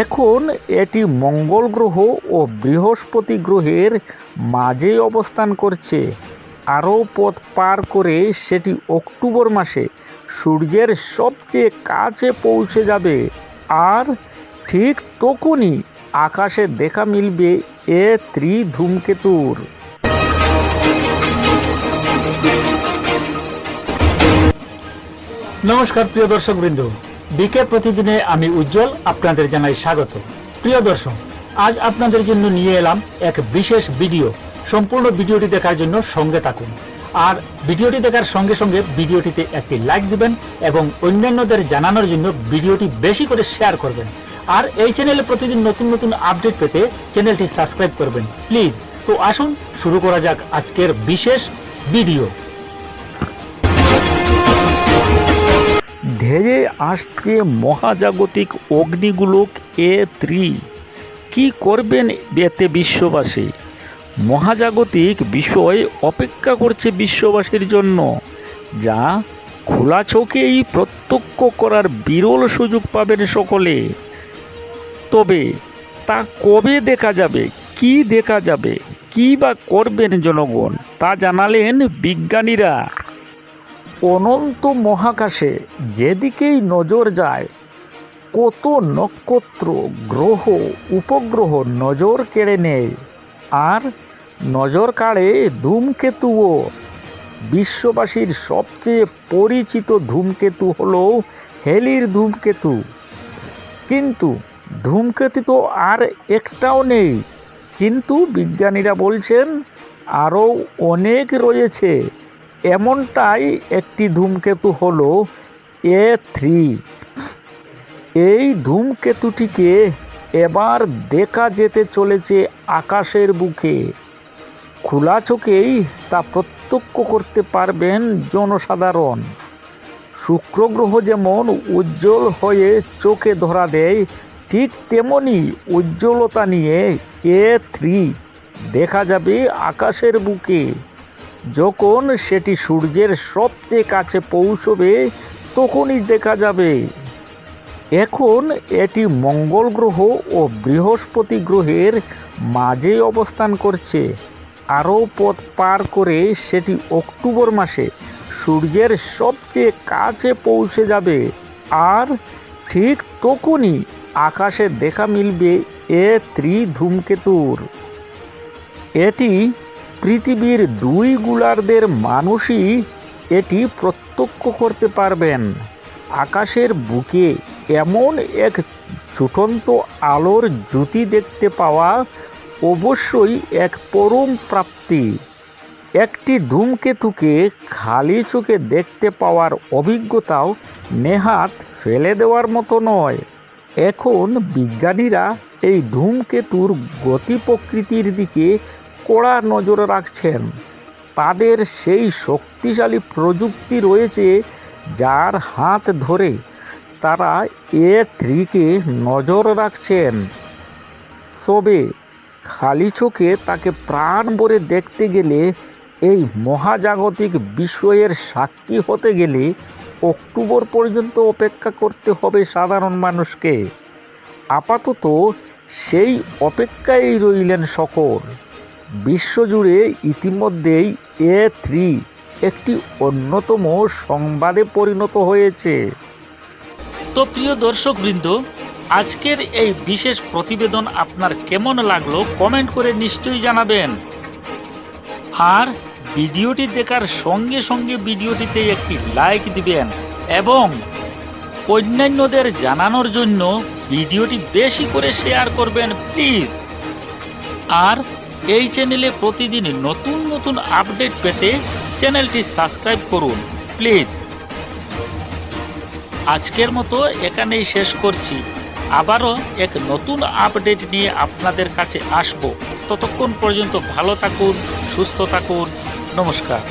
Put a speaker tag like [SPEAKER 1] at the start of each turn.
[SPEAKER 1] এখন এটি মঙ্গল গ্রহ ও বৃহস্পতি গ্রহের মাঝে অবস্থান করছে। আরও পথ পার করে সেটি অক্টোবর মাসে সূর্যের সবচেয়ে কাছে পৌঁছে যাবে, আর ঠিক তখনই আকাশে দেখা মিলবে A3 ধূমকেতুর।
[SPEAKER 2] নমস্কার প্রিয় দর্শকবৃন্দ, বিকে প্রতিদিনে আমি উজ্জ্বল আপনাদের জানাই স্বাগত। প্রিয় দর্শক, আজ আপনাদের জন্য নিয়ে এলাম এক বিশেষ ভিডিও। সম্পূর্ণ ভিডিওটি দেখার জন্য সঙ্গে থাকুন, আর ভিডিওটি দেখার সঙ্গে সঙ্গে ভিডিওটিতে একটি লাইক দিবেন এবং অন্যান্যদের জানানোর জন্য ভিডিওটি বেশি করে শেয়ার করবেন। আর এই চ্যানেলে প্রতিদিন নতুন নতুন আপডেট পেতে চ্যানেলটি সাবস্ক্রাইব করবেন প্লিজ। তো আসুন শুরু করা যাক আজকের বিশেষ ভিডিও।
[SPEAKER 1] ধেয়ে আসছে মহাজাগতিক অগ্নিগোলক A3। কি করবেন এতে বিশ্ববাসী? মহাজাগতিক বিষয় অপেক্ষা করছে বিশ্ববাসীর জন্য, যা খোলা চোখেই প্রত্যক্ষ করার বিরল সুযোগ পাবেন সকলে। তবে তা কবে দেখা যাবে, কি দেখা যাবে, কি বা করবেন জনগণ, তা জানালেন বিজ্ঞানীরা। অনন্ত মহাকাশে যেদিকেই নজর যায়, কত নক্ষত্র, গ্রহ, উপগ্রহ নজর কেড়ে নেয়। আর নজর কাড়ে ধূমকেতুও। বিশ্ববাসীর সবচেয়ে পরিচিত ধূমকেতু হলো হেলির ধূমকেতু। কিন্তু ধূমকেতু তো আর একটাও নেই, কিন্তু বিজ্ঞানীরা বলছেন আরও অনেক রয়েছে। এমনটাই একটি ধূমকেতু হলো A3। এই ধূমকেতুটিকে এবার দেখা যেতে চলেছে আকাশের বুকে। খোলা চোখেই তা প্রত্যক্ষ করতে পারবেন জনসাধারণ। শুক্র গ্রহ যেমন উজ্জ্বল হয়ে চোখে ধরা দেয়, ঠিক তেমনি উজ্জ্বলতা নিয়ে A3 দেখা যাবে আকাশের বুকে। যখন সেটি সূর্যের সবচেয়ে কাছে পৌঁছবে, তখনই দেখা যাবে। এখন এটি মঙ্গল গ্রহ ও বৃহস্পতি গ্রহের মাঝে অবস্থান করছে। আরও পথ পার করে সেটি অক্টোবর মাসে সূর্যের সবচেয়ে কাছে পৌঁছে যাবে, আর ঠিক তখনই আকাশে দেখা মিলবে A3 ধূমকেতুর। এটি পৃথিবীর 2 গোলার্ধের মানুষই এটি প্রত্যক্ষ করতে পারবেন। আকাশের বুকে এমন এক ছুটন্ত আলোর জ্যোতি দেখতে পাওয়া অবশ্যই এক পরম প্রাপ্তি। একটি ধূমকেতুকে খালি চোখে দেখতে পাওয়ার অভিজ্ঞতাও নেহাত ফেলে দেওয়ার মতো নয়। এখন বিজ্ঞানীরা এই ধূমকেতুর গতি প্রকৃতির দিকে কড়া নজর রাখছেন। তাদের সেই শক্তিশালী প্রযুক্তি রয়েছে, যার হাত ধরে তারা A3কে নজর রাখছেন। তবে খালি চোখে তাকে প্রাণ ভরে দেখতে গেলে, এই মহাজাগতিক বিষয়ের সাক্ষী হতে গেলে অক্টোবর পর্যন্ত অপেক্ষা করতে হবে সাধারণ মানুষকে। আপাতত সেই অপেক্ষায় রইলেন সকল। বিশ্বজুড়ে ইতিমধ্যেই A3 একটি অন্যতম সংবাদে পরিণত হয়েছে।
[SPEAKER 2] তো প্রিয় দর্শকবৃন্দ, আজকের এই বিশেষ প্রতিবেদন আপনার কেমন লাগলো কমেন্ট করে নিশ্চয়ই জানাবেন। আর ভিডিওটি দেখার সঙ্গে সঙ্গে ভিডিওটিতে একটি লাইক দিবেন এবং অন্যান্যদের জানানোর জন্য ভিডিওটি বেশি করে শেয়ার করবেন প্লিজ। আর এই চ্যানেলে প্রতিদিন নতুন নতুন আপডেট পেতে চ্যানেলটি সাবস্ক্রাইব করুন প্লিজ। আজকের মতো এখানেই শেষ করছি। আবারও এক নতুন আপডেট নিয়ে আপনাদের কাছে আসব। ততক্ষণ পর্যন্ত ভালো থাকুন, সুস্থ থাকুন। নমস্কার।